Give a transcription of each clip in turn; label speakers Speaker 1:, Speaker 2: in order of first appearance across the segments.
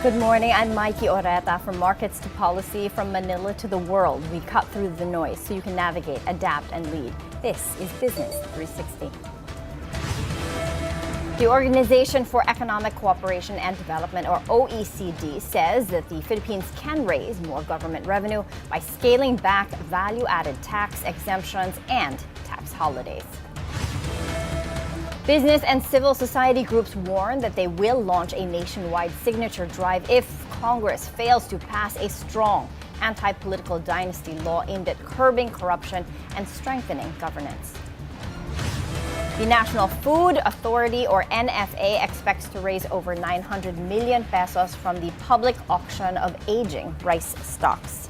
Speaker 1: Good morning, I'm Maiki Oreta. From markets to policy, from Manila to the world, we cut through the noise so you can navigate, adapt, and lead. This is Business 360. The Organization for Economic Cooperation and Development, or OECD, says that the Philippines can raise more government revenue by scaling back value-added tax exemptions and tax holidays. Business and civil society groups warn that they will launch a nationwide signature drive if Congress fails to pass a strong anti-political dynasty law aimed at curbing corruption and strengthening governance. The National Food Authority, or NFA, expects to raise over 900 million pesos from the public auction of aging rice stocks.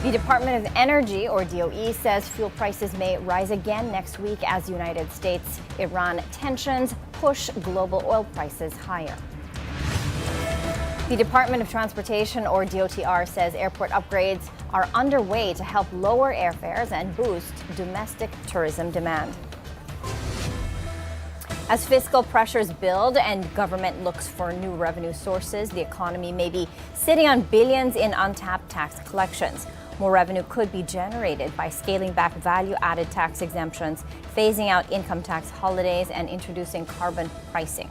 Speaker 1: The Department of Energy, or DOE, says fuel prices may rise again next week as United States-Iran tensions push global oil prices higher. The Department of Transportation, or DOTR, says airport upgrades are underway to help lower airfares and boost domestic tourism demand. As fiscal pressures build and government looks for new revenue sources, the economy may be sitting on billions in untapped tax collections. More revenue could be generated by scaling back value-added tax exemptions, phasing out income tax holidays, and introducing carbon pricing.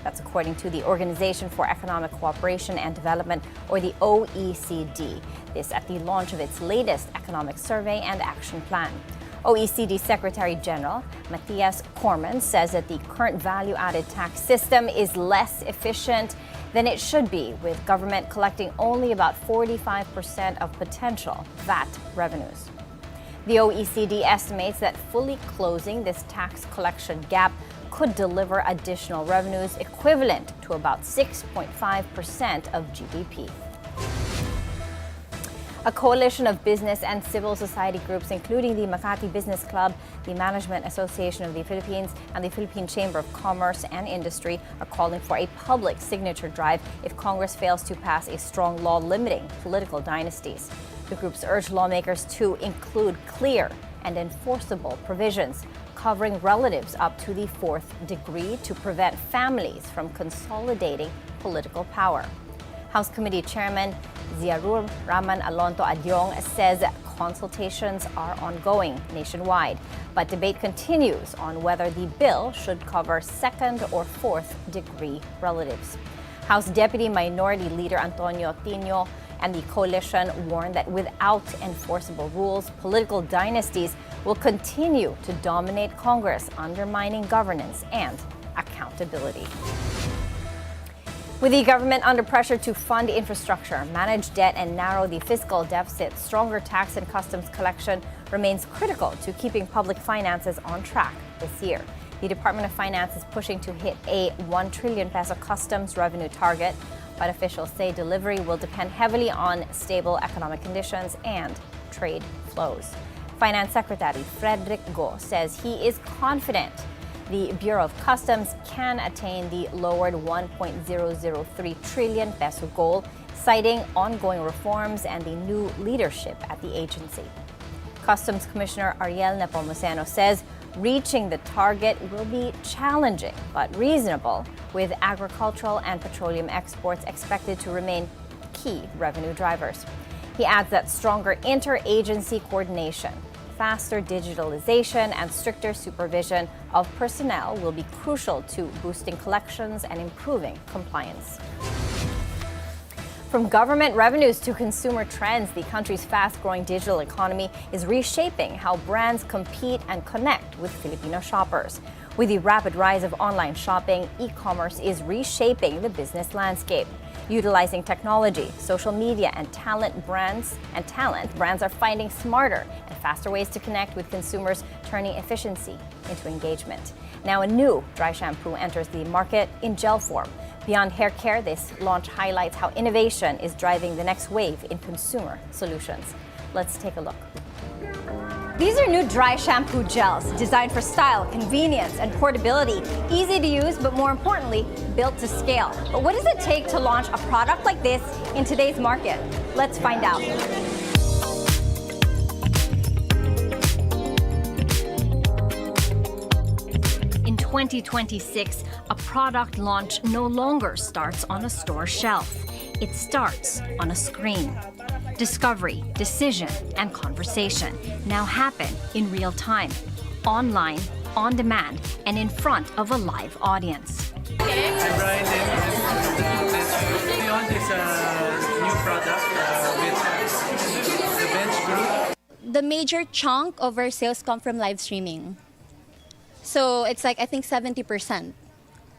Speaker 1: That's according to the Organization for Economic Cooperation and Development, or the OECD. This at the launch of its latest economic survey and action plan. OECD Secretary General Matthias Cormann says that the current value-added tax system is less efficient than it should be, with government collecting only about 45% of potential VAT revenues. The OECD estimates that fully closing this tax collection gap could deliver additional revenues equivalent to about 6.5% of GDP. A coalition of business and civil society groups, including the Makati Business Club, the Management Association of the Philippines, and the Philippine Chamber of Commerce and Industry, are calling for a public signature drive if Congress fails to pass a strong law limiting political dynasties. The groups urge lawmakers to include clear and enforceable provisions covering relatives up to the fourth degree to prevent families from consolidating political power. House Committee Chairman Ziarur Raman Alonto Adyong says consultations are ongoing nationwide, but debate continues on whether the bill should cover second or fourth degree relatives. House Deputy Minority Leader Antonio Tino and the coalition warn that without enforceable rules, political dynasties will continue to dominate Congress, undermining governance and accountability. With the government under pressure to fund infrastructure, manage debt, and narrow the fiscal deficit, stronger tax and customs collection remains critical to keeping public finances on track this year. The Department of Finance is pushing to hit a 1 trillion peso customs revenue target, but officials say delivery will depend heavily on stable economic conditions and trade flows. Finance Secretary Frederick Go says he is confident the Bureau of Customs can attain the lowered 1.003 trillion peso goal, citing ongoing reforms and the new leadership at the agency. Customs Commissioner Ariel Nepomuceno says reaching the target will be challenging but reasonable, with agricultural and petroleum exports expected to remain key revenue drivers. He adds that stronger interagency coordination, faster digitalization, and stricter supervision of personnel will be crucial to boosting collections and improving compliance. From government revenues to consumer trends, the country's fast-growing digital economy is reshaping how brands compete and connect with Filipino shoppers. With the rapid rise of online shopping, e-commerce is reshaping the business landscape. Utilizing technology, social media, and talent, brands are finding smarter and faster ways to connect with consumers, turning efficiency into engagement. Now a new dry shampoo enters the market in gel form. Beyond hair care, this launch highlights how innovation is driving the next wave in consumer solutions. Let's take a look. These are new dry shampoo gels designed for style, convenience, and portability. Easy to use, but more importantly, built to scale. But what does it take to launch a product like this in today's market? Let's find out. In 2026, a product launch no longer starts on a store shelf. It starts on a screen. Discovery, decision, and conversation now happen in real time, online, on demand, and in front of a live audience.
Speaker 2: I'm Brian We launched this new product with the Bench Group.
Speaker 3: The major chunk of our sales come from live streaming. So it's like, I think 70%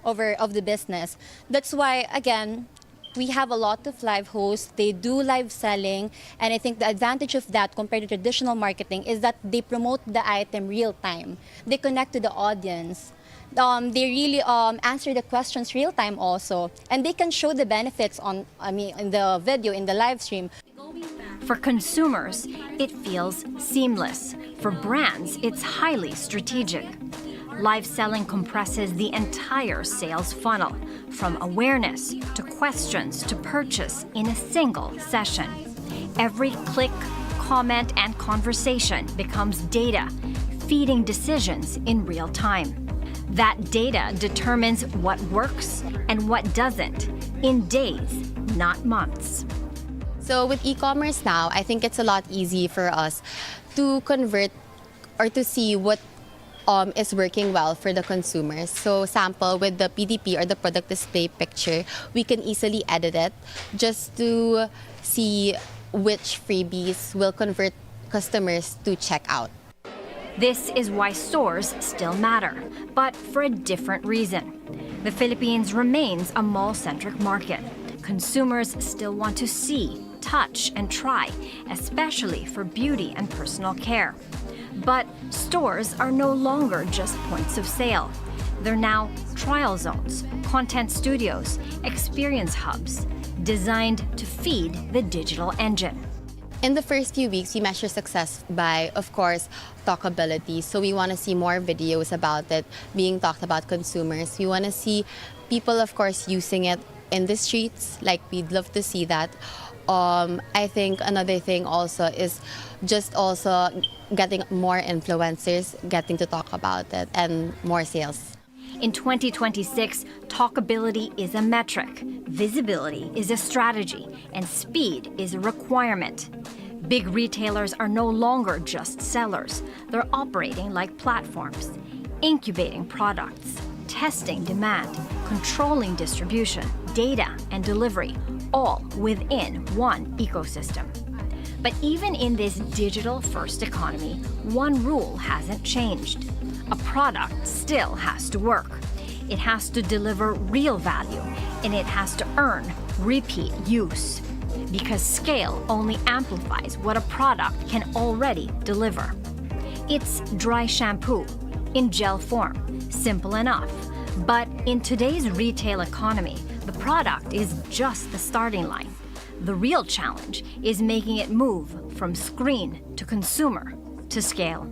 Speaker 3: of the business. That's why, again, we have a lot of live hosts. They do live selling. And I think the advantage of that compared to traditional marketing is that they promote the item real time. They connect to the audience. They really answer the questions real time also. And they can show the benefits in the video, in the live stream.
Speaker 1: For consumers, it feels seamless. For brands, it's highly strategic. Live selling compresses the entire sales funnel, from awareness to questions to purchase in a single session. Every click, comment, and conversation becomes data, feeding decisions in real time. That data determines what works and what doesn't in days, not months.
Speaker 3: So with e-commerce now, I think it's a lot easier for us to convert or to see what is working well for the consumers. So sample with the PDP or the product display picture, we can easily edit it just to see which freebies will convert customers to check out.
Speaker 1: This is why stores still matter, but for a different reason. The Philippines remains a mall-centric market. Consumers still want to see, touch, and try, especially for beauty and personal care. But stores are no longer just points of sale. They're now trial zones, content studios, experience hubs, designed to feed the digital engine.
Speaker 3: In the first few weeks, we measure success by, of course, talkability. So we want to see more videos about it being talked about consumers. We want to see people, of course, using it in the streets. Like, we'd love to see that. I think another thing also is just also getting more influencers getting to talk about it and more sales.
Speaker 1: In 2026, talkability is a metric, visibility is a strategy, and speed is a requirement. Big retailers are no longer just sellers. They're operating like platforms, incubating products, testing demand, controlling distribution, data, and delivery, all within one ecosystem. But even in this digital-first economy, one rule hasn't changed. A product still has to work. It has to deliver real value, and it has to earn repeat use. Because scale only amplifies what a product can already deliver. It's dry shampoo in gel form, simple enough. But in today's retail economy, the product is just the starting line. The real challenge is making it move from screen to consumer to scale.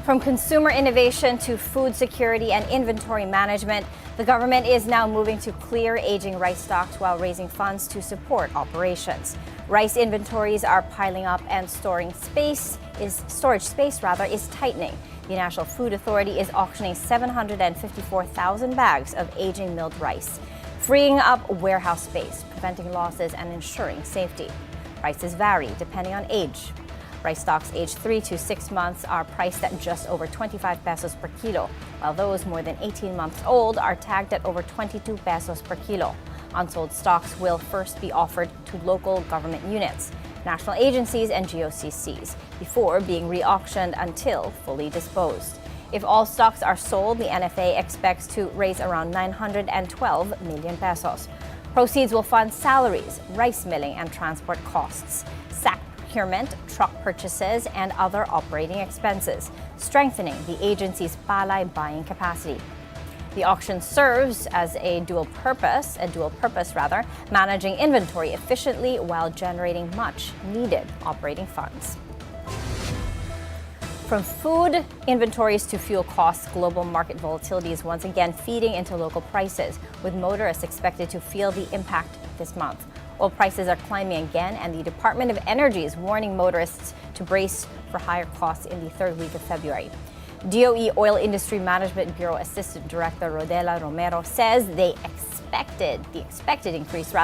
Speaker 1: From consumer innovation to food security and inventory management, the government is now moving to clear aging rice stocks while raising funds to support operations. Rice inventories are piling up and storage space is tightening. The National Food Authority is auctioning 754,000 bags of aging milled rice, freeing up warehouse space, preventing losses, and ensuring safety. Prices vary depending on age. Rice stocks aged 3 to 6 months are priced at just over 25 pesos per kilo, while those more than 18 months old are tagged at over 22 pesos per kilo. Unsold stocks will first be offered to local government units, national agencies, and GOCCs before being re-auctioned until fully disposed. If all stocks are sold, the NFA expects to raise around 912 million pesos. Proceeds will fund salaries, rice milling, and transport costs, sack procurement, truck purchases, and other operating expenses, strengthening the agency's palay buying capacity. The auction serves as a dual purpose, managing inventory efficiently while generating much needed operating funds. From food inventories to fuel costs, global market volatility is once again feeding into local prices, with motorists expected to feel the impact this month. Oil prices are climbing again, and the Department of Energy is warning motorists to brace for higher costs in the third week of February. DOE Oil Industry Management Bureau Assistant Director Rodela Romero says the expected increase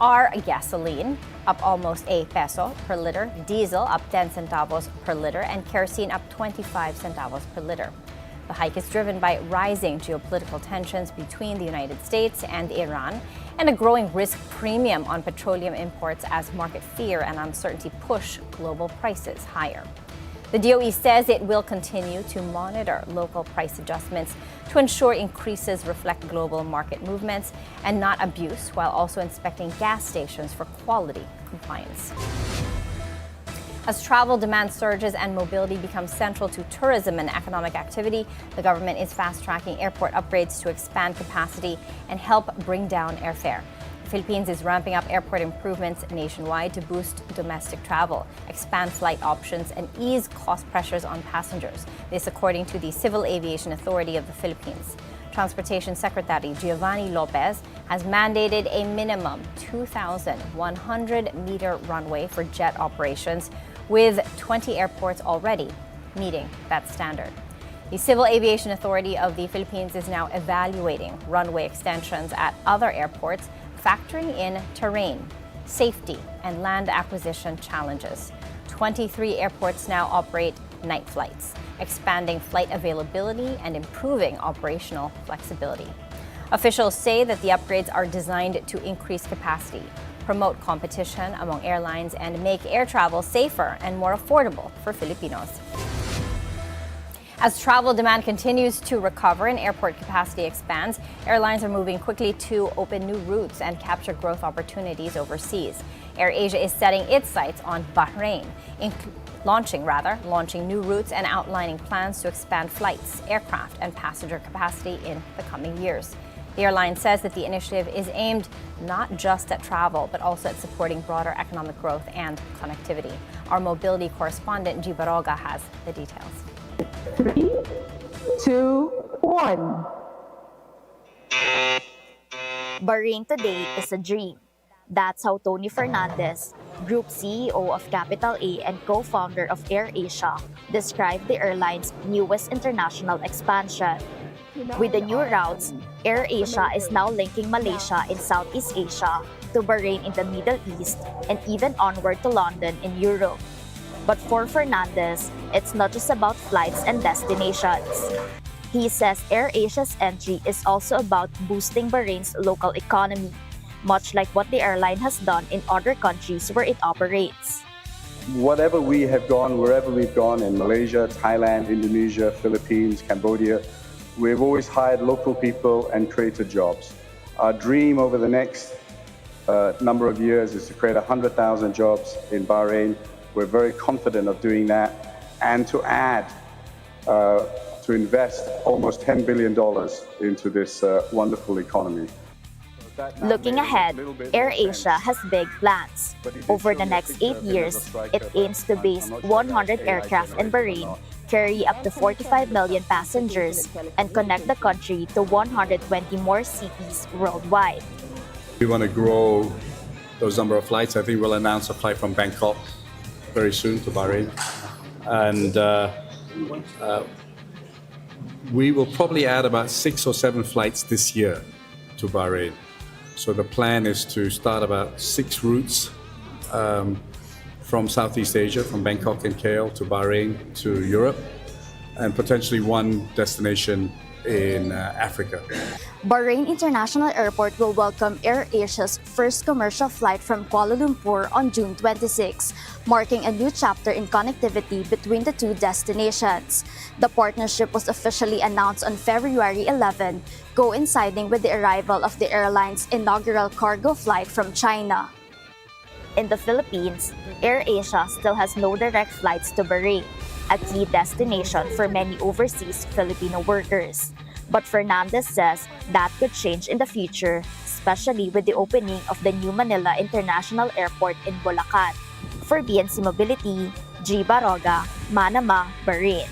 Speaker 1: are gasoline up almost a peso per liter, diesel up 10 centavos per liter, and kerosene up 25 centavos per liter. The hike is driven by rising geopolitical tensions between the United States and Iran and a growing risk premium on petroleum imports as market fear and uncertainty push global prices higher. The DOE says it will continue to monitor local price adjustments to ensure increases reflect global market movements and not abuse, while also inspecting gas stations for quality compliance. As travel demand surges and mobility becomes central to tourism and economic activity, the government is fast-tracking airport upgrades to expand capacity and help bring down airfare. The Philippines is ramping up airport improvements nationwide to boost domestic travel, expand flight options, and ease cost pressures on passengers. This according to the Civil Aviation Authority of the Philippines. Transportation Secretary Giovanni Lopez has mandated a minimum 2,100-meter runway for jet operations, with 20 airports already meeting that standard. The Civil Aviation Authority of the Philippines is now evaluating runway extensions at other airports, factoring in terrain, safety, and land acquisition challenges. 23 airports now operate night flights, expanding flight availability and improving operational flexibility. Officials say that the upgrades are designed to increase capacity, promote competition among airlines, and make air travel safer and more affordable for Filipinos. As travel demand continues to recover and airport capacity expands, airlines are moving quickly to open new routes and capture growth opportunities overseas. AirAsia is setting its sights on Bahrain, launching new routes and outlining plans to expand flights, aircraft, and passenger capacity in the coming years. The airline says that the initiative is aimed not just at travel, but also at supporting broader economic growth and connectivity. Our mobility correspondent, G. Baroga, has the details.
Speaker 4: 3, 2, 1.
Speaker 5: Bahrain today is a dream. That's how Tony Fernandez, Group CEO of Capital A and co-founder of AirAsia, described the airline's newest international expansion. With the new routes, AirAsia is now linking Malaysia in Southeast Asia to Bahrain in the Middle East and even onward to London in Europe. But for Fernandez, it's not just about flights and destinations. He says AirAsia's entry is also about boosting Bahrain's local economy, much like what the airline has done in other countries where it operates.
Speaker 6: Wherever we've gone in Malaysia, Thailand, Indonesia, Philippines, Cambodia, we've always hired local people and created jobs. Our dream over the next number of years is to create 100,000 jobs in Bahrain. We're very confident of doing that, and to invest almost $10 billion into this wonderful economy.
Speaker 5: Looking ahead, AirAsia has big plans. Over the next 8 years, it aims to base 100 aircraft in Bahrain, carry up to 45 million passengers, and connect the country to 120 more cities worldwide.
Speaker 7: We want to grow those number of flights. I think we'll announce a flight from Bangkok very soon to Bahrain. And we will probably add about 6 or 7 flights this year to Bahrain. So the plan is to start about 6 routes from Southeast Asia, from Bangkok and KL to Bahrain to Europe, and potentially 1 destination in Africa.
Speaker 5: Bahrain International Airport will welcome AirAsia's first commercial flight from Kuala Lumpur on June 26, marking a new chapter in connectivity between the 2 destinations. The partnership was officially announced on February 11, coinciding with the arrival of the airline's inaugural cargo flight from China. In the Philippines, AirAsia still has no direct flights to Bahrain, a key destination for many overseas Filipino workers. But Fernandez says that could change in the future, especially with the opening of the new Manila International Airport in Bulacan. For BNC Mobility, G. Baroga, Manama, Bahrain.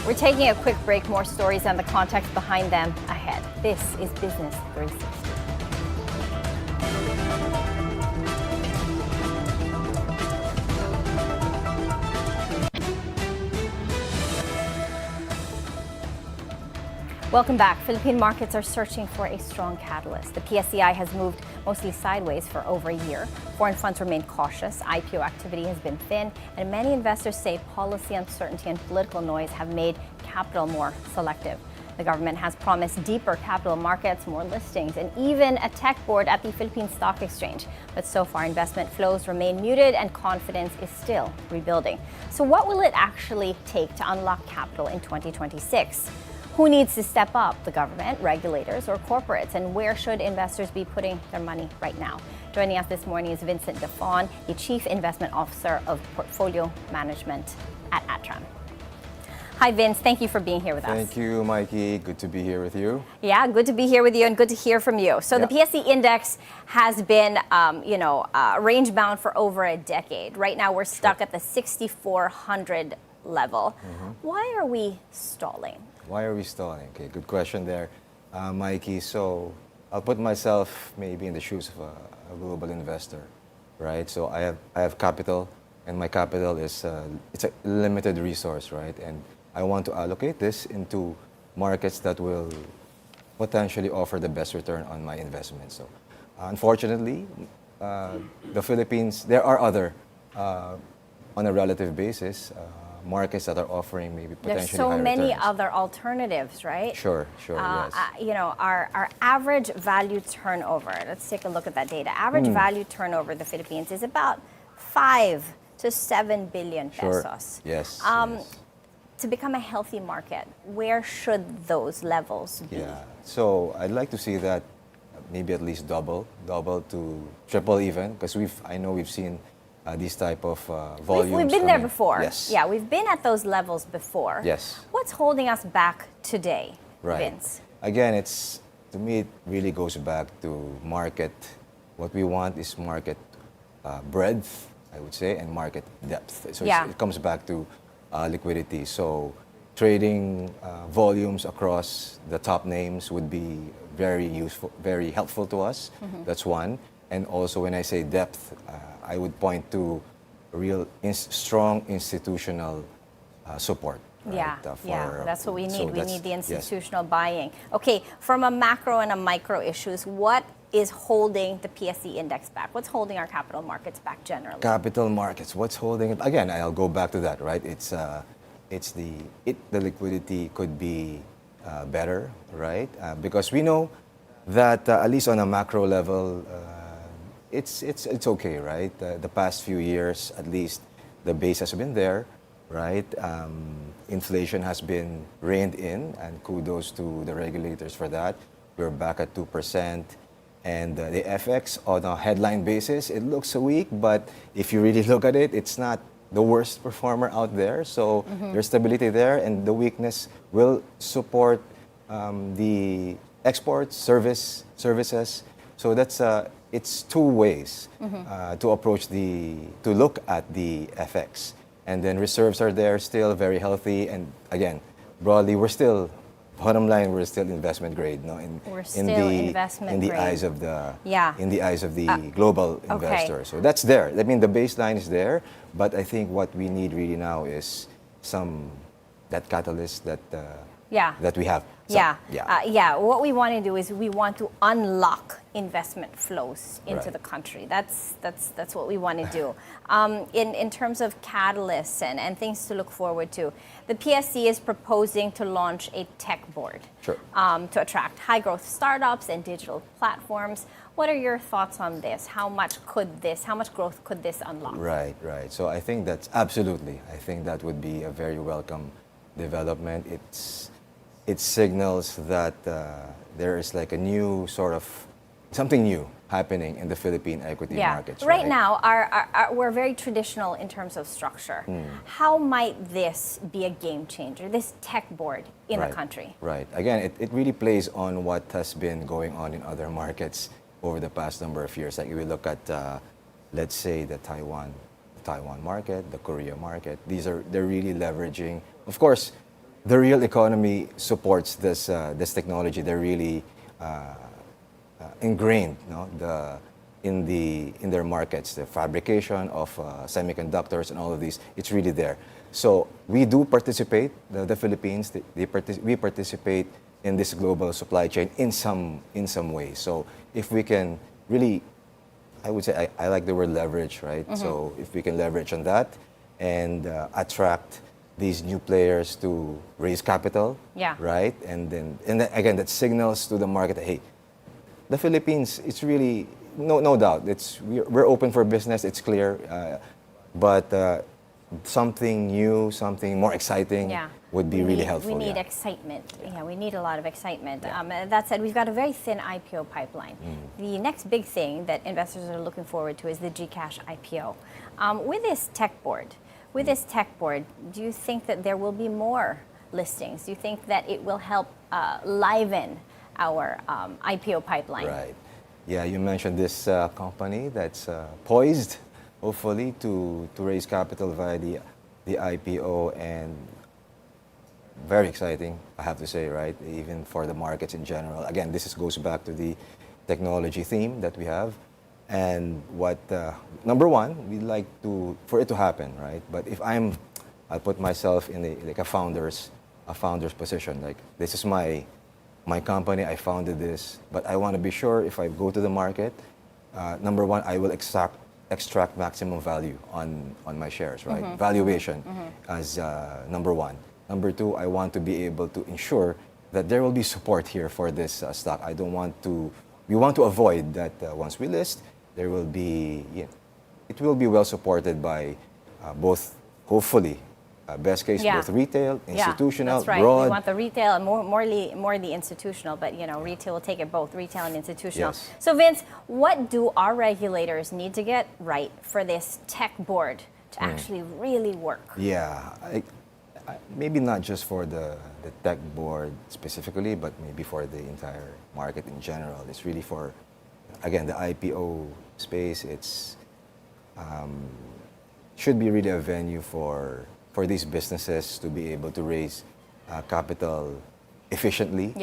Speaker 1: We're taking a quick break. More stories and the context behind them ahead. This is Business 360. Welcome back. Philippine markets are searching for a strong catalyst. The PSCI has moved mostly sideways for over a year. Foreign funds remain cautious. IPO activity has been thin, and many investors say policy uncertainty and political noise have made capital more selective. The government has promised deeper capital markets, more listings, and even a tech board at the Philippine Stock Exchange. But so far, investment flows remain muted and confidence is still rebuilding. So what will it actually take to unlock capital in 2026? Who needs to step up, the government, regulators, or corporates? And where should investors be putting their money right now? Joining us this morning is Vincent Defon, the Chief Investment Officer of Portfolio Management at Atran. Hi, Vince. Thank you for being here with us.
Speaker 8: Thank you, Maiki. Good to be here with you.
Speaker 1: Yeah, good to be here with you and good to hear from you. So the PSE index has been, range bound for over a decade. Right now, we're stuck at the 6,400 level. Why are we stalling?
Speaker 8: Why are we stalling? Okay, good question there, Maiki. So I'll put myself maybe in the shoes of a global investor, right? So I have capital, and my capital is it's a limited resource, right? And I want to allocate this into markets that will potentially offer the best return on my investment. So unfortunately, the Philippines, there are other, on a relative basis, markets that are offering maybe potentially
Speaker 1: There's so
Speaker 8: higher
Speaker 1: many
Speaker 8: returns.
Speaker 1: other alternatives, right?
Speaker 8: Sure, yes.
Speaker 1: Our average value turnover, let's take a look at that data. Average value turnover in the Philippines is about 5 to 7 billion pesos.
Speaker 8: Yes,
Speaker 1: To become a healthy market, where should those levels be?
Speaker 8: Yeah, so I'd like to see that maybe at least double to triple even, because I know we've seen these type of volumes.
Speaker 1: We've been there before.
Speaker 8: Yes.
Speaker 1: Yeah, we've been at those levels before.
Speaker 8: Yes.
Speaker 1: What's holding us back today,
Speaker 8: Right.
Speaker 1: Vince?
Speaker 8: Again, to me, it really goes back to market. What we want is market breadth, I would say, and market depth. So it comes back to liquidity. So trading volumes across the top names would be very useful, very helpful to us. That's one. And also, when I say depth, I would point to real strong institutional support. Right,
Speaker 1: that's what we need.
Speaker 8: So
Speaker 1: we need the
Speaker 8: yes.
Speaker 1: institutional buying. Okay, from a macro and a micro issues, what is holding the PSE index back? What's holding our capital markets back generally?
Speaker 8: Capital markets, what's holding it? Again, I'll go back to that, right? It's the liquidity could be better, right? Because we know that at least on a macro level, it's okay, right? The past few years, at least, the base has been there, right? Inflation has been reined in, and kudos to the regulators for that. We're back at 2%. And the FX on a headline basis, it looks weak, but if you really look at it, it's not the worst performer out there. So there's stability there, and the weakness will support the exports, services. So that's it's two ways to look at the FX. And then reserves are there, still very healthy, and again, broadly, bottom line, we're still investment grade, no?
Speaker 1: Investment grade.
Speaker 8: Eyes of the global investor. So that's there. I mean, the baseline is there, but I think what we need really now is that catalyst that we have.
Speaker 1: What we want to do is we want to unlock investment flows into the country. That's what we want to do. In terms of catalysts and things to look forward to, the PSC is proposing to launch a tech board to attract high growth startups and digital platforms. What are your thoughts on this? How much growth could this unlock?
Speaker 8: Right. So I think that's absolutely. I think that would be a very welcome development. It signals that there is like a new sort of something new happening in the Philippine equity markets.
Speaker 1: Right now, we're very traditional in terms of structure. How might this be a game changer, this tech board in the country?
Speaker 8: Right. Again, it really plays on what has been going on in other markets over the past number of years. Like if we look at, let's say, the Taiwan market, the Korea market, they're really leveraging. Of course, the real economy supports this technology. They're really ingrained, in their markets. The fabrication of semiconductors and all of these, it's really there. So we do participate. The Philippines, we participate in this global supply chain in some way. So if we can really, I would say I like the word leverage, right? So if we can leverage on that and attract these new players to raise capital, right? And then again, that signals to the market that, hey, the Philippines, it's really, no doubt, we're open for business, it's clear, but something new, something more exciting would be really helpful.
Speaker 1: We need excitement. Yeah, we need a lot of excitement. That said, we've got a very thin IPO pipeline. The next big thing that investors are looking forward to is the GCash IPO. With this tech board, do you think that there will be more listings? Do you think that it will help liven our IPO pipeline?
Speaker 8: Right. Yeah, you mentioned this company that's poised, hopefully, to raise capital via the IPO, and very exciting, I have to say, right? Even for the markets in general. Again, this goes back to the technology theme that we have. And what, number one, we'd like for it to happen, right? But if I'll put myself in a founder's position. Like, this is my company, I founded this, but I want to be sure if I go to the market, number one, I will extract maximum value on my shares, right? Valuation as number one. Number two, I want to be able to ensure that there will be support here for this stock. We want to avoid that once we list, there will be, it will be well supported by both, hopefully, best case, both retail, institutional,
Speaker 1: that's right.
Speaker 8: broad.
Speaker 1: We want the retail and more the institutional, but retail will take it both, retail and institutional.
Speaker 8: Yes.
Speaker 1: So Vince, what do our regulators need to get right for this tech board to actually really work?
Speaker 8: Yeah, maybe not just for the tech board specifically, but maybe for the entire market in general. It's really for, again, the IPO space. It's should be really a venue for these businesses to be able to raise capital efficiently,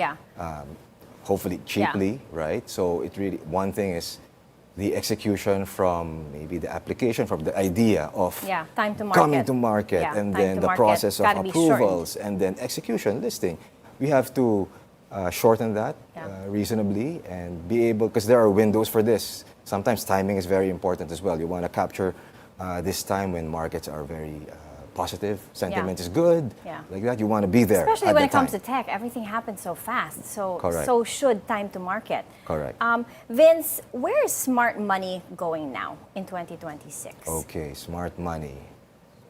Speaker 8: hopefully cheaply, right? So it really, one thing is the execution from maybe the application, from the idea of
Speaker 1: time to market.
Speaker 8: coming to market, and then the process of approvals, and then execution, listing. We have to shorten that reasonably and be able, because there are windows for this. Sometimes timing is very important as well. You want to capture this time when markets are very positive, sentiment is good, like that. You want to be there.
Speaker 1: Especially when it comes to tech, everything happens so fast. So should time to market.
Speaker 8: Correct.
Speaker 1: Vince, where is smart money going now in 2026?
Speaker 8: Okay, smart money.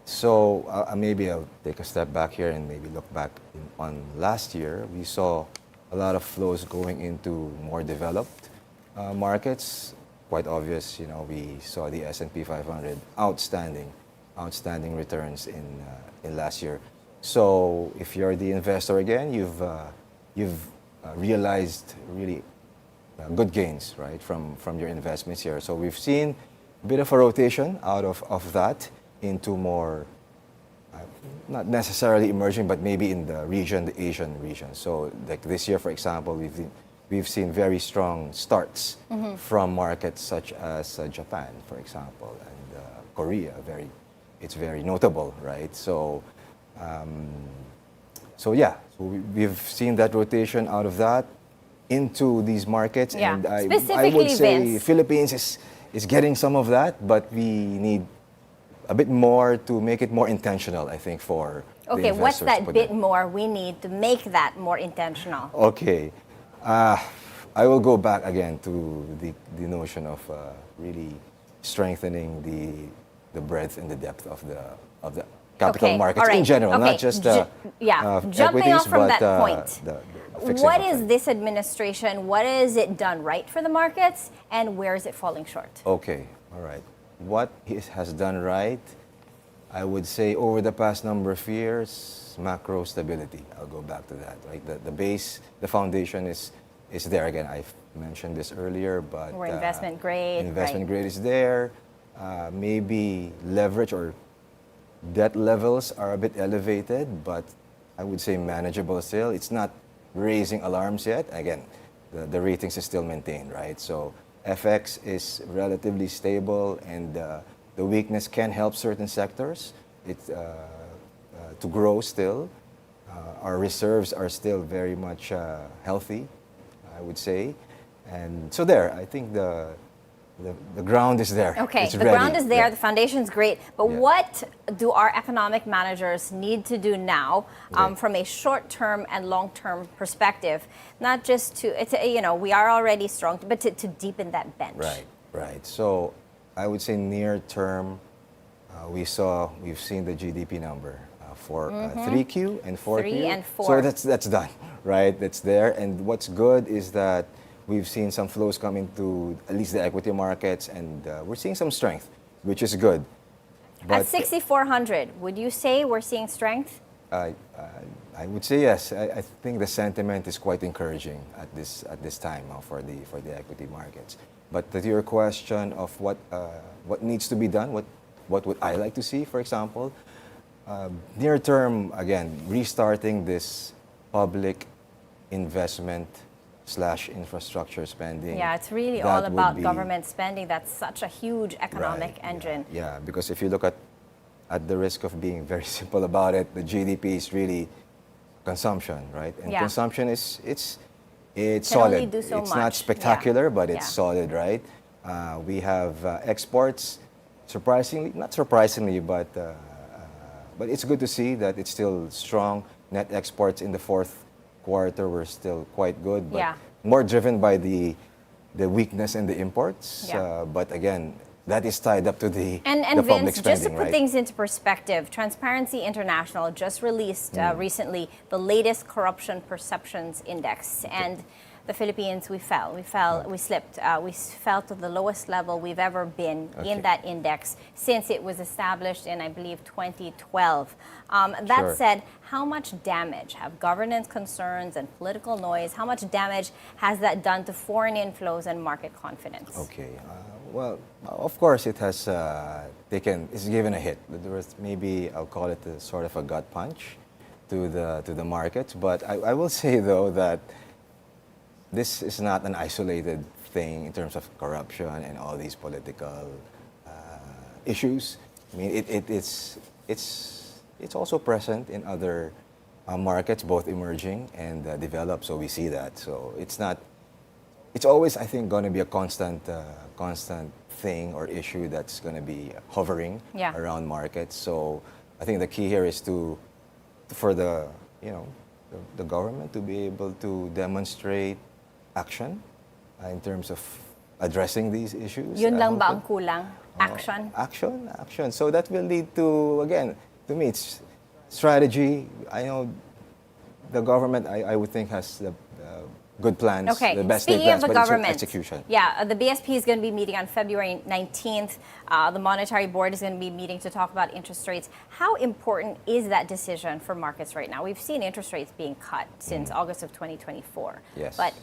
Speaker 8: So maybe I'll take a step back here and maybe look back on last year. We saw a lot of flows going into more developed markets. Quite obvious, we saw the S&P 500 outstanding returns in last year. So if you're the investor again, you've realized really good gains, right, from your investments here. So we've seen a bit of a rotation out of that into more, not necessarily emerging, but maybe in the region, the Asian region. So like this year, for example, we've seen very strong starts from markets such as Japan, for example, and Korea. It's very notable, right? So, we've seen that rotation out of that into these markets, and I would say
Speaker 1: Vince,
Speaker 8: Philippines is getting some of that, but we need a bit more to make it more intentional, I think, for the investors.
Speaker 1: What's that bit more we need to make that more intentional?
Speaker 8: Okay. I will go back again to the notion of really strengthening the breadth and the depth of the capital markets in general, not just
Speaker 1: jumping
Speaker 8: equities,
Speaker 1: off from
Speaker 8: but
Speaker 1: that point.
Speaker 8: the fixed
Speaker 1: What
Speaker 8: income
Speaker 1: is
Speaker 8: side.
Speaker 1: this administration? What has it done right for the markets, and where is it falling short?
Speaker 8: Okay, all right. What it has done right, I would say over the past number of years, macro stability. I'll go back to that. Right, the base, the foundation is there. Again, I've mentioned this earlier, but
Speaker 1: We're investment grade.
Speaker 8: investment grade is there. Maybe leverage or debt levels are a bit elevated, but I would say manageable still. It's not raising alarms yet. Again, the ratings is still maintained, right? So FX is relatively stable, and the weakness can help certain sectors to grow still. Our reserves are still very much healthy, I would say. And so there, I think the ground is there.
Speaker 1: Okay,
Speaker 8: It's
Speaker 1: the
Speaker 8: ready.
Speaker 1: ground is there,
Speaker 8: Yeah.
Speaker 1: the foundation's great, but
Speaker 8: Yeah.
Speaker 1: what do our economic managers need to do now
Speaker 8: Okay.
Speaker 1: from a short-term and long-term perspective? Not just to, we are already strong, but to deepen that bench.
Speaker 8: Right, right. So I would say near term, we've seen the GDP number for 3Q and 4Q.
Speaker 1: 3 and 4.
Speaker 8: So that's done, right? That's there. And what's good is that we've seen some flows come into at least the equity markets, and we're seeing some strength, which is good.
Speaker 1: At 6,400, would you say we're seeing strength?
Speaker 8: I would say yes. I think the sentiment is quite encouraging at this time for the equity markets. But to your question of what needs to be done, what would I like to see, for example, near term, again, restarting this public investment / infrastructure spending.
Speaker 1: Yeah, it's really
Speaker 8: that
Speaker 1: all
Speaker 8: would
Speaker 1: about
Speaker 8: be-
Speaker 1: government spending. That's such a huge economic
Speaker 8: Right,
Speaker 1: engine.
Speaker 8: Yeah, because if you look at the risk of being very simple about it, the GDP is really consumption, right? And
Speaker 1: Yeah.
Speaker 8: consumption it's
Speaker 1: Can
Speaker 8: solid.
Speaker 1: only do so
Speaker 8: it's
Speaker 1: much.
Speaker 8: not spectacular,
Speaker 1: Yeah.
Speaker 8: but it's
Speaker 1: Yeah.
Speaker 8: solid, right? We have exports. Not surprisingly, but it's good to see that it's still strong. Net exports in the fourth quarter were still quite good, but
Speaker 1: Yeah.
Speaker 8: more driven by the weakness in the imports.
Speaker 1: Yeah.
Speaker 8: But again, that is tied up to the
Speaker 1: And
Speaker 8: public
Speaker 1: Vince,
Speaker 8: spending,
Speaker 1: just to put
Speaker 8: right?
Speaker 1: things into perspective, Transparency International just released recently the latest corruption perceptions index, and the Philippines, we slipped. We fell to the lowest level we've ever been
Speaker 8: Okay.
Speaker 1: in that index since it was established in, I believe, 2012. That
Speaker 8: Sure.
Speaker 1: said, how much damage have governance concerns and political noise, how much damage has that done to foreign inflows and market confidence?
Speaker 8: Okay. Well, of course, it has it's given a hit. There was maybe I'll call it a sort of a gut punch to the markets. But I will say though that this is not an isolated thing in terms of corruption and all these political issues. I mean, it's also present in other markets, both emerging and developed. So we see that. So it's not. It's always, I think, going to be a constant thing or issue that's going to be hovering
Speaker 1: Yeah.
Speaker 8: around markets. So I think the key here is for the government to be able to demonstrate action in terms of addressing these issues.
Speaker 1: Yun lang ba
Speaker 8: Also.
Speaker 1: ang kulang? Action?
Speaker 8: Action. So that will lead to, again, to me, it's strategy. I know the government, I would think, has the good plans,
Speaker 1: Okay,
Speaker 8: the best laid
Speaker 1: speaking of
Speaker 8: plans,
Speaker 1: the
Speaker 8: but it's
Speaker 1: government,
Speaker 8: execution.
Speaker 1: Yeah, the BSP is going to be meeting on February 19th. The Monetary Board is going to be meeting to talk about interest rates. How important is that decision for markets right now? We've seen interest rates being cut since August of 2024,
Speaker 8: Yes.
Speaker 1: but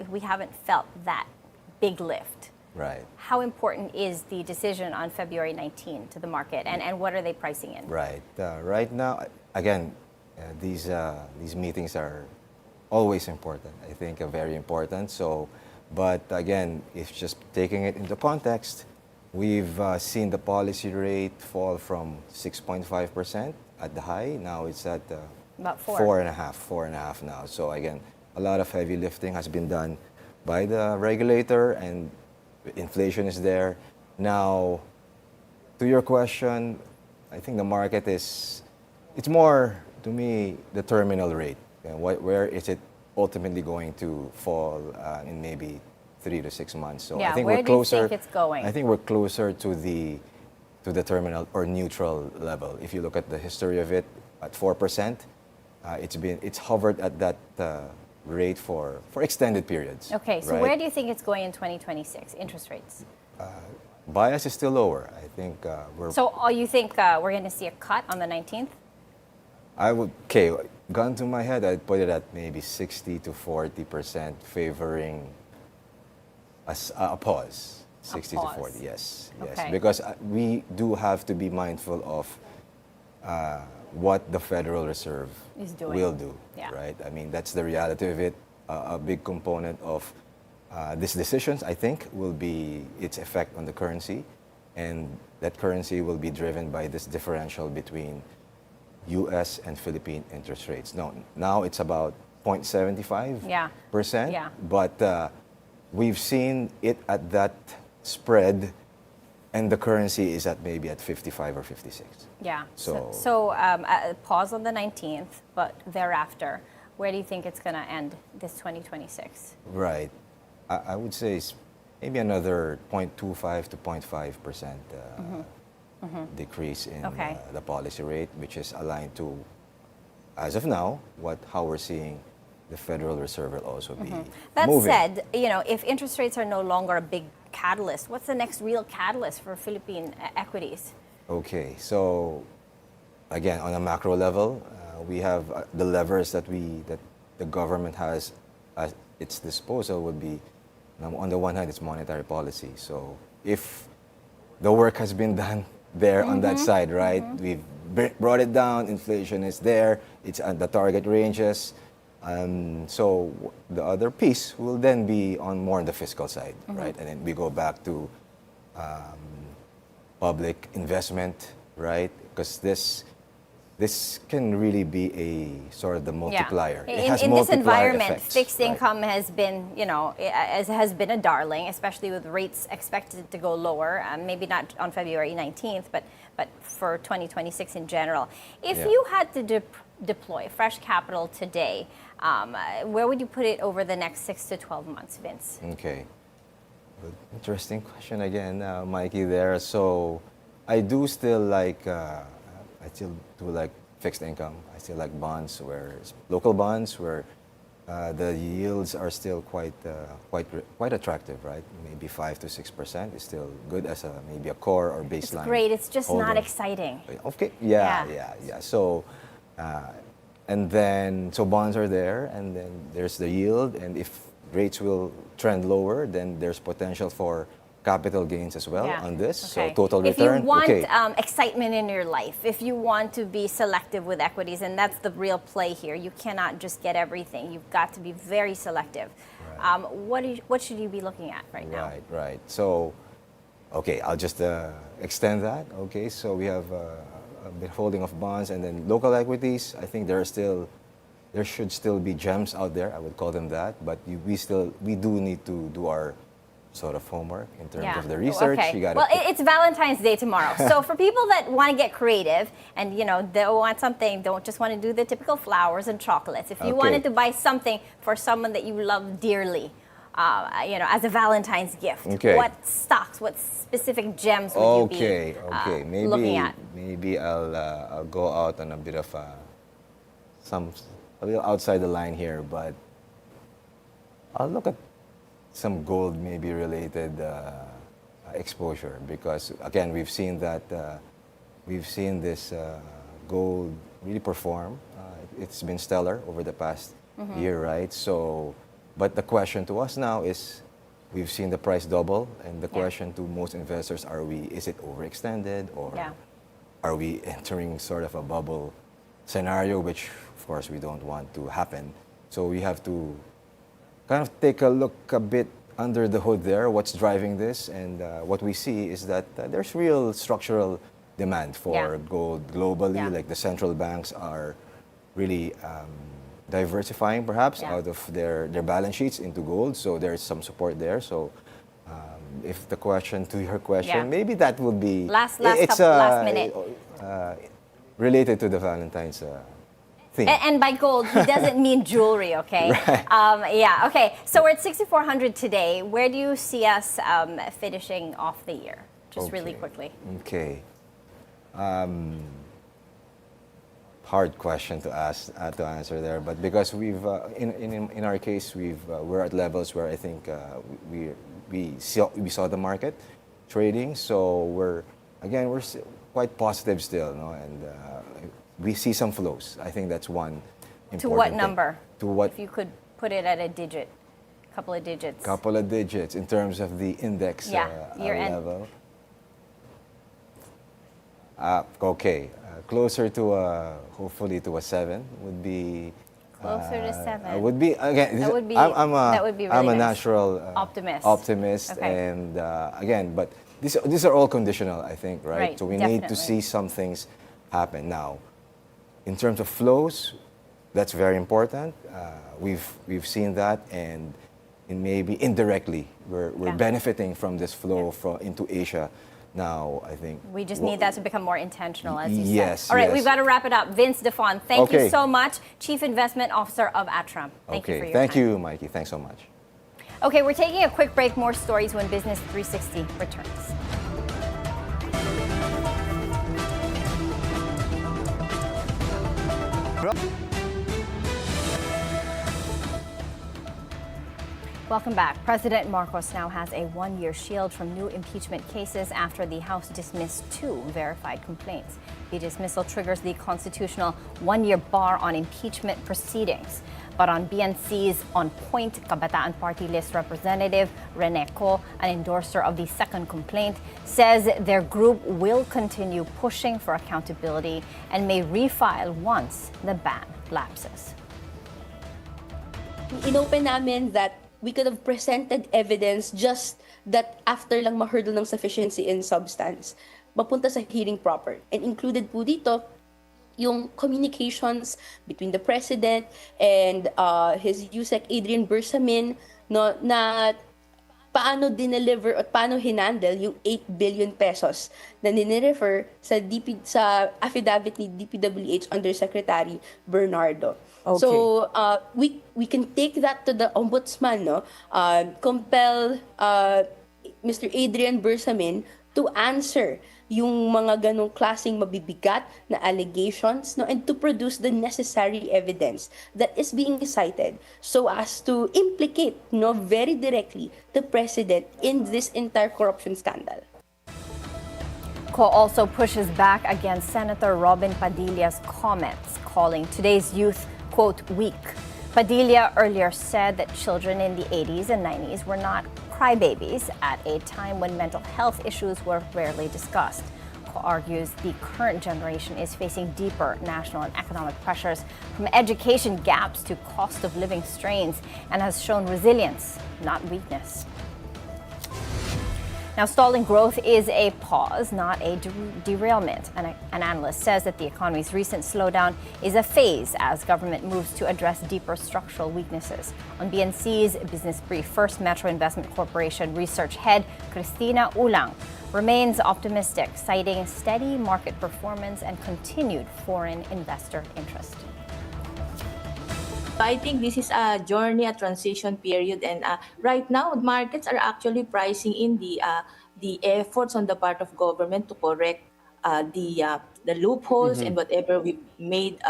Speaker 1: we haven't felt that big lift.
Speaker 8: Right.
Speaker 1: How important is the decision on February 19 to the market, and what are they pricing in?
Speaker 8: Right. Right now, again, these meetings are always important. I think very important. So, but again, if just taking it into context, we've seen the policy rate fall from 6.5% at the high. Now it's at
Speaker 1: About 4.
Speaker 8: 4.5 now. So again, a lot of heavy lifting has been done by the regulator, and inflation is there. Now, to your question, I think the market it's more, to me, the terminal rate. Where is it ultimately going to fall in maybe 3 to 6 months? So
Speaker 1: Yeah,
Speaker 8: I think
Speaker 1: where
Speaker 8: we're
Speaker 1: do you
Speaker 8: closer.
Speaker 1: think it's going?
Speaker 8: I think we're closer to the terminal or neutral level. If you look at the history of it, at 4%, it's hovered at that rate for extended periods.
Speaker 1: Okay, so
Speaker 8: right?
Speaker 1: where do you think it's going in 2026, interest rates?
Speaker 8: Bias is still lower. I think we're.
Speaker 1: So you think we're going to see a cut on the 19th?
Speaker 8: Gun to my head, I'd put it at maybe 60 to 40% favoring a pause. 60 to
Speaker 1: pause.
Speaker 8: 40, yes.
Speaker 1: Okay.
Speaker 8: Because we do have to be mindful of what the Federal Reserve
Speaker 1: Is doing.
Speaker 8: will do,
Speaker 1: Yeah.
Speaker 8: right? I mean, that's the reality of it. A big component of these decisions, I think, will be its effect on the currency, and that currency will be driven by this differential between U.S. and Philippine interest rates. No, now it's about 0.75%.
Speaker 1: Yeah.
Speaker 8: But we've seen it at that spread, and the currency is at maybe at 55 or 56.
Speaker 1: Yeah.
Speaker 8: So-
Speaker 1: Pause on the 19th, but thereafter, where do you think it's going to end this 2026?
Speaker 8: Right. I would say it's maybe another 0.25 to 0.5% decrease in
Speaker 1: Okay.
Speaker 8: the policy rate, which is aligned to, as of now, how we're seeing the Federal Reserve will also be
Speaker 1: That
Speaker 8: moving.
Speaker 1: said, if interest rates are no longer a big catalyst, what's the next real catalyst for Philippine equities?
Speaker 8: Okay, so again, on a macro level, we have the levers that the government has at its disposal would be, on the one hand, it's monetary policy. So if the work has been done there on that side, right? We've brought it down, inflation is there, it's at the target ranges. So the other piece will then be more on the fiscal side, right? And then we go back to public investment, right? Because this can really be a sort of the multiplier.
Speaker 1: Yeah.
Speaker 8: It has
Speaker 1: In this
Speaker 8: multiplier
Speaker 1: environment,
Speaker 8: effects,
Speaker 1: fixed
Speaker 8: right?
Speaker 1: income has been, has been a darling, especially with rates expected to go lower. Maybe not on February 19th, but for 2026 in general. If
Speaker 8: Yeah.
Speaker 1: you had to deploy fresh capital today, where would you put it over the next 6 to 12 months, Vince?
Speaker 8: Okay. Good. Interesting question again, Mikey, there. So I do still like, I still do like fixed income. I still like bonds, local bonds, where the yields are still quite attractive, right? Maybe 5 to 6% is still good as maybe a core or baseline.
Speaker 1: It's great. It's just not
Speaker 8: holding.
Speaker 1: exciting.
Speaker 8: Okay.
Speaker 1: Yeah.
Speaker 8: Yeah. So, and then bonds are there, and then there's the yield, and if rates will trend lower, then there's potential for capital gains as well on this.
Speaker 1: Okay.
Speaker 8: So total
Speaker 1: if
Speaker 8: return.
Speaker 1: you want
Speaker 8: okay.
Speaker 1: excitement in your life, if you want to be selective with equities, and that's the real play here, you cannot just get everything. You've got to be very selective.
Speaker 8: Right.
Speaker 1: What should you be looking at right now?
Speaker 8: Right. So, okay, I'll just extend that. Okay, so we have a bit holding of bonds and then local equities. I think there should still be gems out there. I would call them that, but we do need to do our sort of homework in terms of the research.
Speaker 1: Okay.
Speaker 8: You gotta
Speaker 1: Well, it's Valentine's Day tomorrow. So for people that want to get creative and, they want something, don't just want to do the typical flowers and chocolates. If you wanted to buy something for someone that you love dearly, as a Valentine's gift, what stocks, what specific gems would you be
Speaker 8: maybe,
Speaker 1: looking at?
Speaker 8: Maybe I'll go out on a bit of a little outside the line here, but I'll look at some gold maybe related exposure, because again we've seen this gold really perform. It's been stellar over the past year, right? So, but the question to us now is, we've seen the price double, and the question to most investors is it overextended, or are we entering sort of a bubble scenario, which of course we don't want to happen. So we have to kind of take a look a bit under the hood there, what's driving this, and what we see is that there's real structural demand for gold globally. Like the central banks are really diversifying perhaps out of their balance sheets into gold, so there's some support there. So if the question to your question, maybe that would be
Speaker 1: last minute
Speaker 8: related to the Valentine's theme.
Speaker 1: And by gold, he doesn't mean jewelry, okay?
Speaker 8: Right.
Speaker 1: Okay. So we're at 6,400 today. Where do you see us finishing off the year? Just really quickly.
Speaker 8: Okay. Hard question to answer there, but because we've in our case we're at levels where I think we saw the market trading, so we're quite positive still, and we see some flows. I think that's one important
Speaker 1: To what
Speaker 8: thing.
Speaker 1: number?
Speaker 8: To what?
Speaker 1: If you could put it at a digit, couple of digits.
Speaker 8: Couple of digits in terms of the index
Speaker 1: year-end
Speaker 8: level. Closer to hopefully to a 7 would be.
Speaker 1: Closer to 7.
Speaker 8: Would be again.
Speaker 1: That would be.
Speaker 8: That
Speaker 1: would be really
Speaker 8: I'm a
Speaker 1: nice.
Speaker 8: natural
Speaker 1: Optimist. Okay.
Speaker 8: and again, but these are all conditional, I think, right?
Speaker 1: Right,
Speaker 8: So we need to
Speaker 1: definitely.
Speaker 8: see some things happen now. in terms of flows, that's very important. We've seen that, and maybe indirectly we're benefiting from this flow into Asia now. I think
Speaker 1: we just need that to become more intentional, as you
Speaker 8: yes,
Speaker 1: said. All right,
Speaker 8: yes.
Speaker 1: we've got to wrap it up. Vince DeFon, thank you so much, Chief Investment Officer of Atram. Thank you for your
Speaker 8: Thank
Speaker 1: time.
Speaker 8: you, Mikey. Thanks so much.
Speaker 1: Okay, we're taking a quick break. More stories when Business 360 returns. Welcome back. President Marcos now has a one-year shield from new impeachment cases after the House dismissed 2 verified complaints. The dismissal triggers the constitutional one-year bar on impeachment proceedings. But on BNC's On Point, Kabataan Party List Representative Rene Co, an endorser of the second complaint, says their group will continue pushing for accountability and may refile once the ban lapses.
Speaker 9: Inopen namin that we could have presented evidence just that after lang ma-hurdle ng sufficiency in substance, mapunta sa hearing proper. And included po dito yung communications between the President and his USEC Adrian Bersamin, no, na paano dineliver at paano hinandle yung 8 billion pesos na ninirefer sa affidavit ni DPWH Undersecretary Bernardo. Okay. So we can take that to the ombudsman, no? Compel Mr. Adrian Bersamin to answer yung mga ganong klaseng mabibigat na allegations, no, and to produce the necessary evidence that is being cited so as to implicate, no, very directly the president in this entire corruption scandal.
Speaker 1: Co also pushes back against Senator Robin Padilla's comments, calling today's youth, quote, weak. Padilla earlier said that children in the 80s and 90s were not crybabies at a time when mental health issues were rarely discussed. Co argues the current generation is facing deeper national and economic pressures, from education gaps to cost of living strains, and has shown resilience, not weakness. Now, stalling growth is a pause, not a derailment. An analyst says that the economy's recent slowdown is a phase as government moves to address deeper structural weaknesses. On BNC's Business Brief, First Metro Investment Corporation research head Cristina Ulang remains optimistic, citing steady market performance and continued foreign investor interest.
Speaker 10: I think this is a journey, a transition period, and right now markets are actually pricing in the efforts on the part of government to correct the loopholes and whatever we made,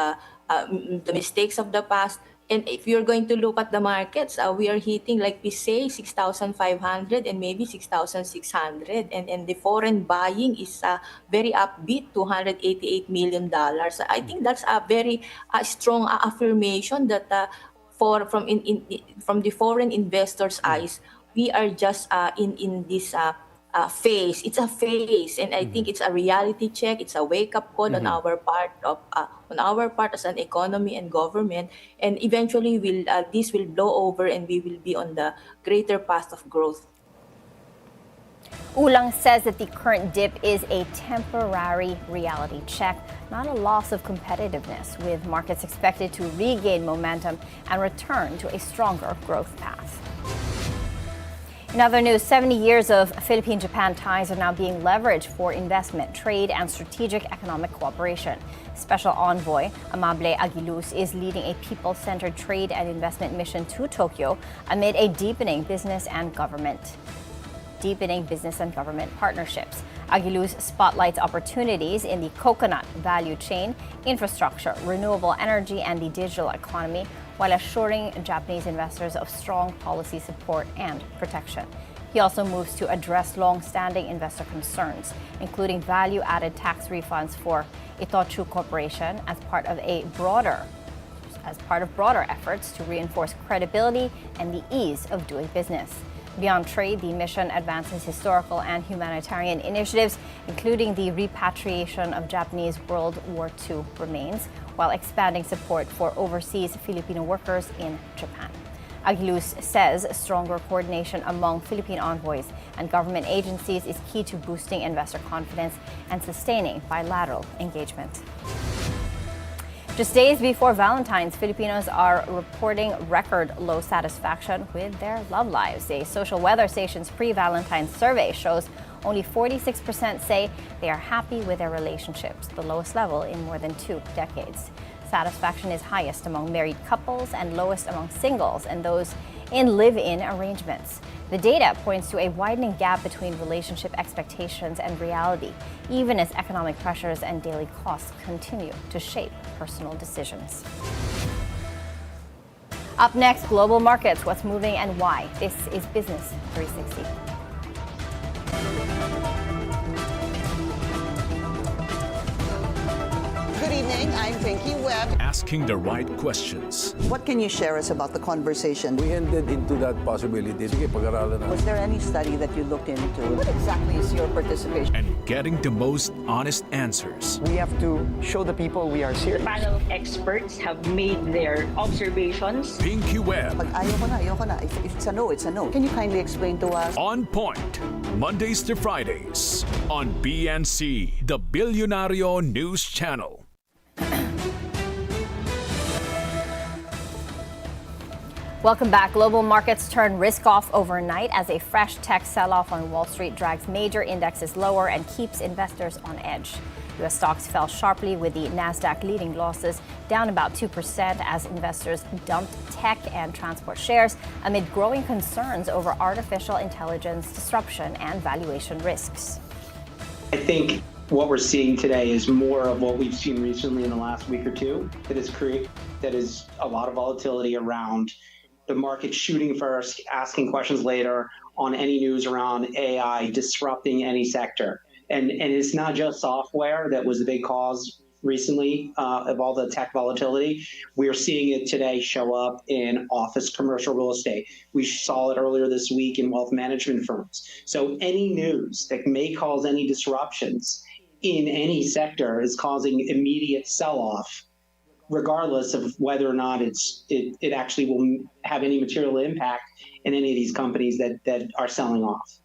Speaker 10: the mistakes of the past. And if you're going to look at the markets, we are hitting, like we say, 6,500 and maybe 6,600. And the foreign buying is very upbeat, $288 million. I think that's a very strong affirmation that from the foreign investors' eyes, we are just in this phase. It's a phase, and I think it's a reality check. It's a wake-up call on our part as an economy and government, and eventually this will blow over, and we will be on the greater path of growth.
Speaker 1: Ulang says that the current dip is a temporary reality check, not a loss of competitiveness, with markets expected to regain momentum and return to a stronger growth path. In other news, 70 years of Philippine-Japan ties are now being leveraged for investment, trade, and strategic economic cooperation. Special Envoy Amable Aguiluz is leading a people-centered trade and investment mission to Tokyo amid a deepening business and government partnerships. Aguiluz spotlights opportunities in the coconut value chain, infrastructure, renewable energy, and the digital economy, while assuring Japanese investors of strong policy support and protection. He also moves to address long-standing investor concerns, including value-added tax refunds for Itochu Corporation as part of broader efforts to reinforce credibility and the ease of doing business. Beyond trade, the mission advances historical and humanitarian initiatives, including the repatriation of Japanese World War II remains, while expanding support for overseas Filipino workers in Japan. Aguiluz says stronger coordination among Philippine envoys and government agencies is key to boosting investor confidence and sustaining bilateral engagement. Just days before Valentine's, Filipinos are reporting record low satisfaction with their love lives. A social weather station's pre-Valentine's survey shows only 46% say they are happy with their relationships, the lowest level in more than 2 decades. Satisfaction is highest among married couples and lowest among singles and those in live-in arrangements. The data points to a widening gap between relationship expectations and reality, even as economic pressures and daily costs continue to shape personal decisions. Up next, global markets, what's moving and why. This is Business 360.
Speaker 11: Good evening, I'm Pinky Webb.
Speaker 12: Asking the right questions.
Speaker 11: What can you share us about the conversation?
Speaker 13: We ended into that possibility. Sige, pag-aralan na.
Speaker 11: Was there any study that you looked into? What exactly is your participation?
Speaker 12: And getting the most honest answers.
Speaker 14: We have to show the people we are serious.
Speaker 15: Panel of experts have made their observations.
Speaker 12: Pinky Webb.
Speaker 11: Pag ayoko na. If it's a no, it's a no. Can you kindly explain to us?
Speaker 12: On Point, Mondays to Fridays on BNC, the Bilyonaryo News Channel.
Speaker 1: Welcome back. Global markets turn risk off overnight as a fresh tech sell-off on Wall Street drags major indexes lower and keeps investors on edge. U.S. stocks fell sharply with the Nasdaq leading losses, down about 2% as investors dumped tech and transport shares amid growing concerns over artificial intelligence disruption and valuation risks.
Speaker 16: I think what we're seeing today is more of what we've seen recently in the last week or two, that is a lot of volatility around the market shooting first, asking questions later on any news around AI disrupting any sector. And it's not just software that was the big cause recently of all the tech volatility. We're seeing it today show up in office commercial real estate. We saw it earlier this week in wealth management firms. So any news that may cause any disruptions in any sector is causing immediate sell-off, regardless of whether or not it actually will have any material impact in any of these companies that are selling off.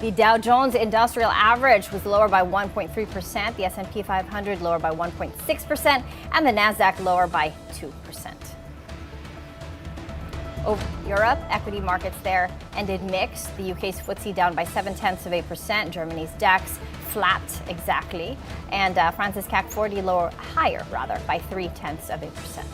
Speaker 1: The Dow Jones Industrial Average was lower by 1.3%, the S&P 500 lower by 1.6%, and the Nasdaq lower by 2%. Over Europe, equity markets there ended mixed. The UK's FTSE down by 0.7%, Germany's DAX flat exactly, and France's CAC 40 higher by 0.3%.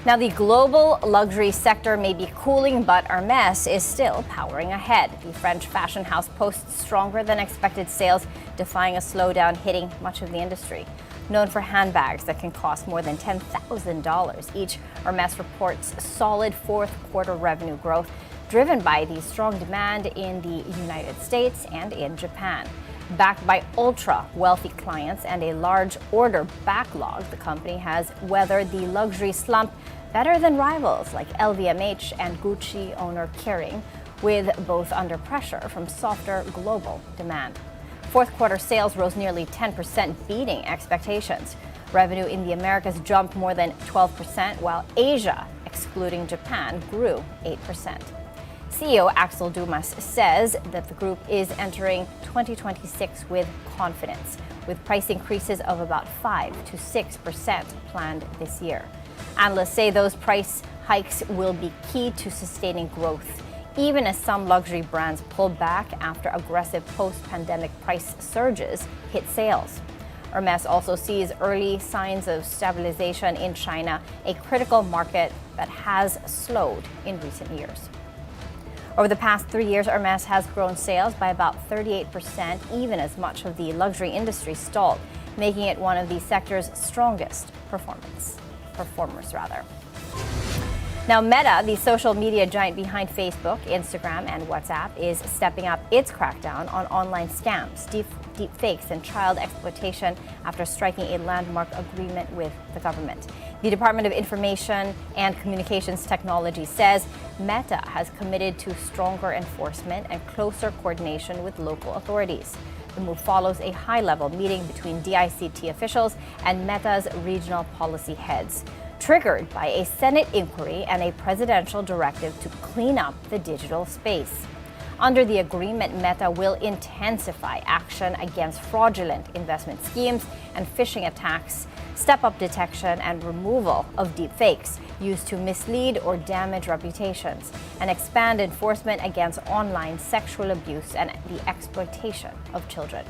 Speaker 1: Now, the global luxury sector may be cooling, but Hermès is still powering ahead. The French fashion house posts stronger than expected sales, defying a slowdown hitting much of the industry. Known for handbags that can cost more than $10,000 each, Hermès reports solid fourth quarter revenue growth, driven by the strong demand in the United States and in Japan. Backed by ultra-wealthy clients and a large order backlog, the company has weathered the luxury slump better than rivals like LVMH and Gucci owner Kering, with both under pressure from softer global demand. Fourth quarter sales rose nearly 10%, beating expectations. Revenue in the Americas jumped more than 12%, while Asia, excluding Japan, grew 8%. CEO Axel Dumas says that the group is entering 2026 with confidence, with price increases of about 5 to 6% planned this year. Analysts say those price hikes will be key to sustaining growth, even as some luxury brands pull back after aggressive post-pandemic price surges hit sales. Hermès also sees early signs of stabilization in China, a critical market that has slowed in recent years. Over the past 3 years, Hermès has grown sales by about 38%, even as much of the luxury industry stalled, making it one of the sector's strongest performers. Now, Meta, the social media giant behind Facebook, Instagram, and WhatsApp, is stepping up its crackdown on online scams, deep fakes, and child exploitation after striking a landmark agreement with the government. The Department of Information and Communications Technology says Meta has committed to stronger enforcement and closer coordination with local authorities. The move follows a high-level meeting between DICT officials and Meta's regional policy heads, triggered by a Senate inquiry and a presidential directive to clean up the digital space. Under the agreement, Meta will intensify action against fraudulent investment schemes and phishing attacks, step up detection and removal of deepfakes used to mislead or damage reputations, and expand enforcement against online sexual abuse and the exploitation of children.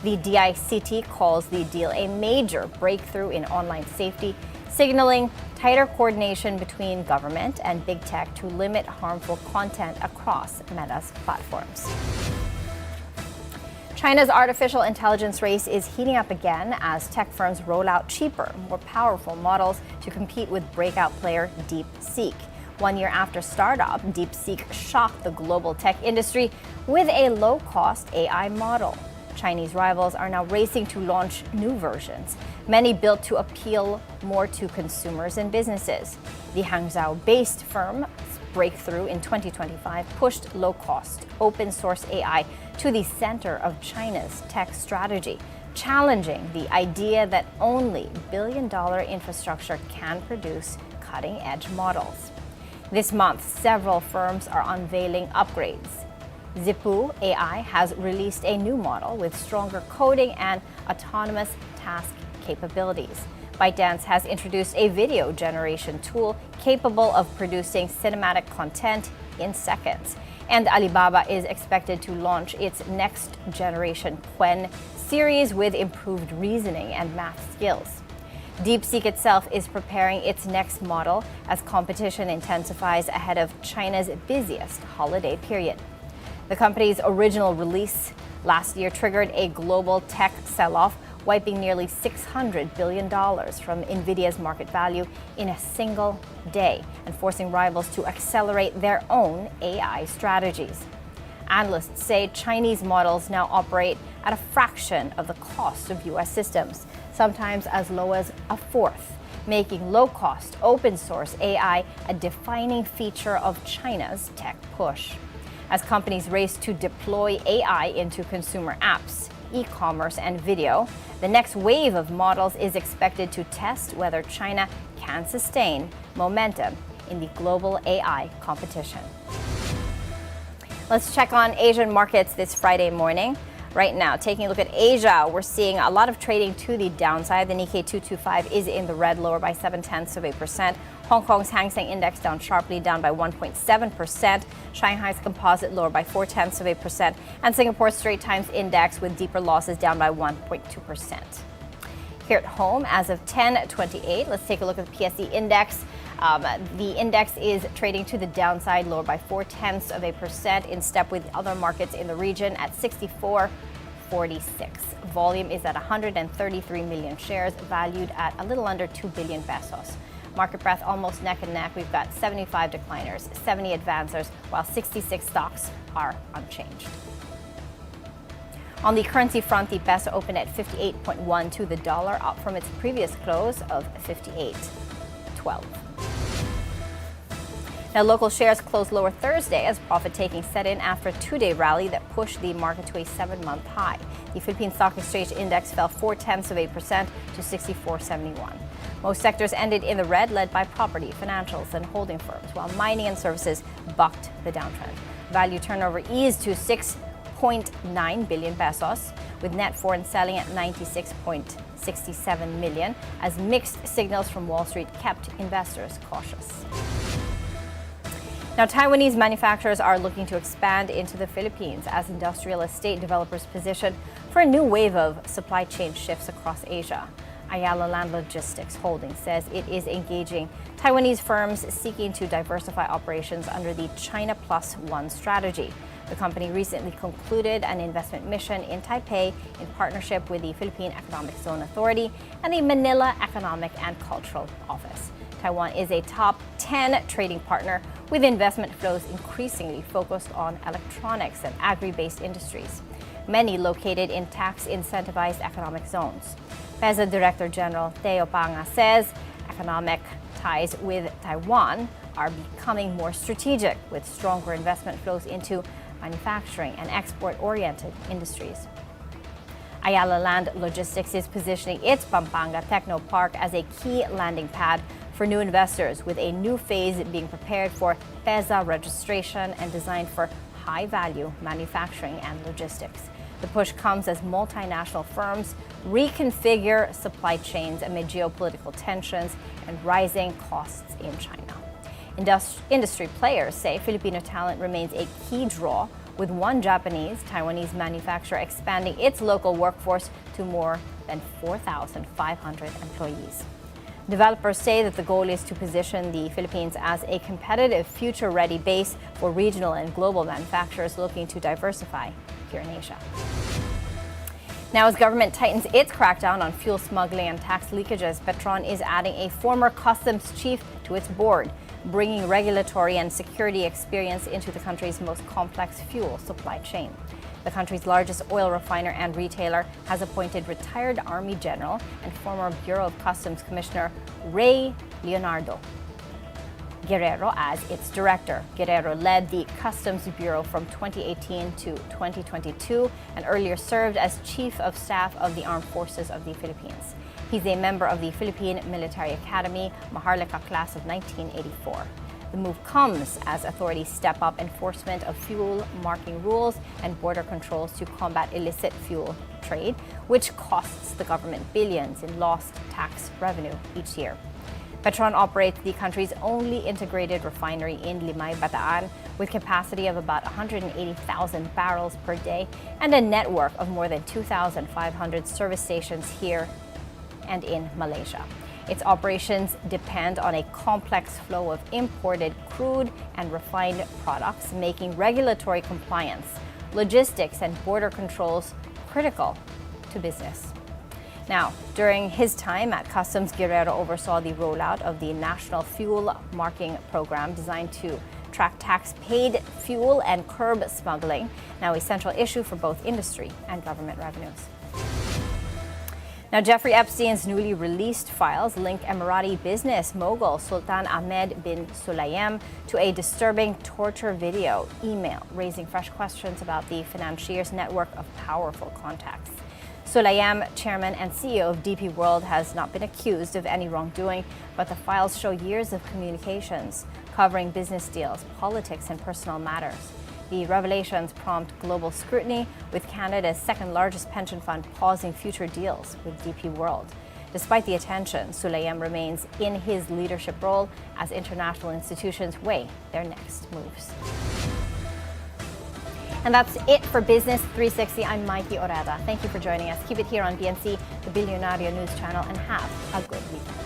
Speaker 1: The DICT calls the deal a major breakthrough in online safety, signaling tighter coordination between government and big tech to limit harmful content across Meta's platforms. China's artificial intelligence race is heating up again as tech firms roll out cheaper, more powerful models to compete with breakout player DeepSeek. 1 year after startup, DeepSeek shocked the global tech industry with a low-cost AI model. Chinese rivals are now racing to launch new versions, many built to appeal more to consumers and businesses. The Hangzhou-based firm's breakthrough in 2025 pushed low-cost, open-source AI to the center of China's tech strategy, challenging the idea that only billion-dollar infrastructure can produce cutting-edge models. This month, several firms are unveiling upgrades. Zippu AI has released a new model with stronger coding and autonomous task capabilities. ByteDance has introduced a video generation tool capable of producing cinematic content in seconds. And Alibaba is expected to launch its next generation Qwen series with improved reasoning and math skills. DeepSeek itself is preparing its next model as competition intensifies ahead of China's busiest holiday period. The company's original release last year triggered a global tech sell-off, wiping nearly $600 billion from NVIDIA's market value in a single day and forcing rivals to accelerate their own AI strategies. Analysts say Chinese models now operate at a fraction of the cost of U.S. systems, sometimes as low as a fourth, making low-cost, open-source AI a defining feature of China's tech push. As companies race to deploy AI into consumer apps, e-commerce, and video, the next wave of models is expected to test whether China can sustain momentum in the global AI competition. Let's check on Asian markets this Friday morning. Right now, taking a look at Asia, we're seeing a lot of trading to the downside. The Nikkei 225 is in the red, lower by 0.7%. Hong Kong's Hang Seng Index down sharply, down by 1.7%. Shanghai's Composite lower by 0.4%. And Singapore's Straits Times Index with deeper losses, down by 1.2%. Here at home, as of 10:28, let's take a look at the PSE Index. The index is trading to the downside, lower by 0.4%, in step with other markets in the region at 64.46. Volume is at 133 million shares, valued at a little under 2 billion pesos. Market breadth almost neck and neck. We've got 75 decliners, 70 advancers, while 66 stocks are unchanged. On the currency front, the peso opened at 58.1 to the dollar, up from its previous close of 58.12. Now, local shares closed lower Thursday as profit-taking set in after a two-day rally that pushed the market to a 7-month high. The Philippine Stock Exchange Index fell 0.4% to 64.71. Most sectors ended in the red, led by property, financials, and holding firms, while mining and services bucked the downtrend. Value turnover eased to 6.9 billion pesos, with net foreign selling at 96.67 million, as mixed signals from Wall Street kept investors cautious. Now, Taiwanese manufacturers are looking to expand into the Philippines as industrial estate developers position for a new wave of supply chain shifts across Asia. Ayala Land Logistics Holdings says it is engaging Taiwanese firms seeking to diversify operations under the China Plus One strategy. The company recently concluded an investment mission in Taipei in partnership with the Philippine Economic Zone Authority and the Manila Economic and Cultural Office. Taiwan is a top 10 trading partner, with investment flows increasingly focused on electronics and agri-based industries, many located in tax-incentivized economic zones. PEZA Director General Theo Panga says economic ties with Taiwan are becoming more strategic, with stronger investment flows into manufacturing and export-oriented industries. Ayala Land Logistics is positioning its Pampanga Techno Park as a key landing pad for new investors, with a new phase being prepared for PEZA registration and designed for high-value manufacturing and logistics. The push comes as multinational firms reconfigure supply chains amid geopolitical tensions and rising costs in China. Industry players say Filipino talent remains a key draw, with one Japanese-Taiwanese manufacturer expanding its local workforce to more than 4,500 employees. Developers say that the goal is to position the Philippines as a competitive, future-ready base for regional and global manufacturers looking to diversify here in Asia. Now, as government tightens its crackdown on fuel smuggling and tax leakages, Petron is adding a former customs chief to its board, bringing regulatory and security experience into the country's most complex fuel supply chain. The country's largest oil refiner and retailer has appointed retired Army General and former Bureau of Customs Commissioner Ray Leonardo Guerrero as its director. Guerrero led the Customs Bureau from 2018 to 2022 and earlier served as Chief of Staff of the Armed Forces of the Philippines. He's a member of the Philippine Military Academy, Maharlika class of 1984. The move comes as authorities step up enforcement of fuel marking rules and border controls to combat illicit fuel trade, which costs the government billions in lost tax revenue each year. Petron operates the country's only integrated refinery in Limay, Bataan, with capacity of about 180,000 barrels per day and a network of more than 2,500 service stations here and in Malaysia. Its operations depend on a complex flow of imported crude and refined products, making regulatory compliance, logistics, and border controls critical to business. Now, during his time at Customs, Guerrero oversaw the rollout of the National Fuel Marking Program designed to track tax-paid fuel and curb smuggling, now a central issue for both industry and government revenues. Now, Jeffrey Epstein's newly released files link Emirati business mogul Sultan Ahmed bin Sulayem to a disturbing torture video email, raising fresh questions about the financier's network of powerful contacts. Sulayem, chairman and CEO of DP World, has not been accused of any wrongdoing, but the files show years of communications covering business deals, politics, and personal matters. The revelations prompt global scrutiny, with Canada's second-largest pension fund pausing future deals with DP World. Despite the attention, Sulayem remains in his leadership role as international institutions weigh their next moves. And that's it for Business 360. I'm Maiki Oreta. Thank you for joining us. Keep it here on BNC, the Bilyonaryo News Channel, and have a good weekend.